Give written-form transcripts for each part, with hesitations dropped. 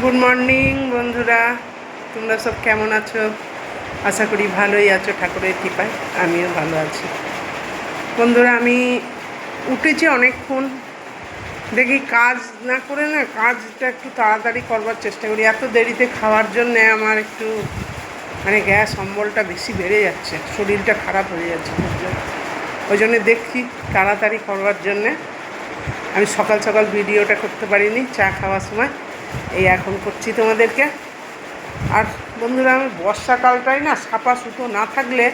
Good morning বন্ধুরা, তোমরা সব কেমন আছো? আশা করি ভালোই আছো ঠাকুরের কৃপায়। আমিও ভালো আছি বন্ধুরা। আমি উঠেছি অনেকক্ষণ, দেখি কাজ না করে না, কাজটা একটু তাড়াতাড়ি করবার চেষ্টা করি। এত দেরিতে খাওয়ার জন্যে আমার একটু গ্যাস অম্বলটা বেশি বেড়ে যাচ্ছে, শরীরটা খারাপ হয়ে যাচ্ছে। ওই জন্যে দেখছি তাড়াতাড়ি করবার জন্যে। আমি সকাল সকাল ভিডিওটা করতে পারিনি চা খাওয়ার সময়, এই এখন করছি তোমাদেরকে। আর বন্ধুরা, আমি বর্ষাকালটাই না ছাপা সুতো না থাকলে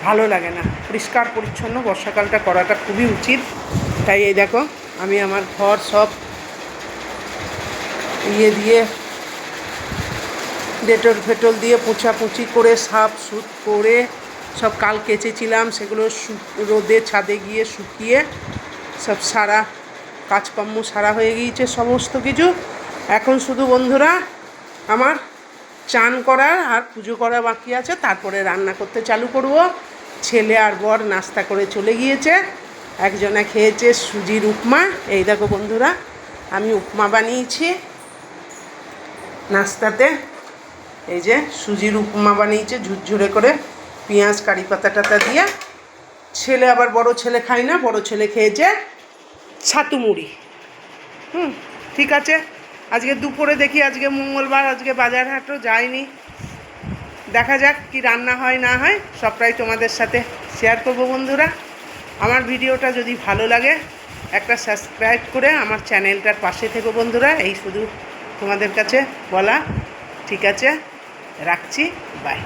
ভালো লাগে না। পরিষ্কার পরিচ্ছন্ন বর্ষাকালটা করাটা খুবই উচিত। তাই এই দেখো, আমি আমার ঘর সব দিয়ে ডেটল ফেটল দিয়ে পোঁচাপুচি করে সাফ সুত করে সব কাল কেচেছিলাম, সেগুলো রোদে ছাদে গিয়ে শুকিয়ে সব সারা কাজকর্ম সারা হয়ে গিয়েছে সমস্ত কিছু। এখন শুধু বন্ধুরা আমার চান করার আর পুজো করা বাকি আছে, তারপরে রান্না করতে চালু করব। ছেলে আর বর নাস্তা করে চলে গিয়েছে। একজনে খেয়েছে সুজির উপমা। এই দেখো বন্ধুরা, আমি উপমা বানিয়েছি নাস্তাতে। এই যে সুজির উপমা বানিয়েছে ঝুরঝুরে করে, পেঁয়াজ কারি পাতা টাতা দিয়ে। ছেলে আবার, বড় ছেলে খায় না, বড় ছেলে খেয়েছে ছাতু মুড়ি। ঠিক আছে। আজকে দুপুরে দেখি, আজকে মঙ্গলবার, আজকে বাজার হাটও যায়নি, দেখা যাক কি রান্না হয় না হয়, সবটাই তোমাদের সাথে শেয়ার করব বন্ধুরা। আমার ভিডিওটা যদি ভালো লাগে একটা সাবস্ক্রাইব করে আমার চ্যানেলটার পাশে থেকো বন্ধুরা, এই শুধু তোমাদের কাছে বলা। ঠিক আছে, রাখছি, বাই।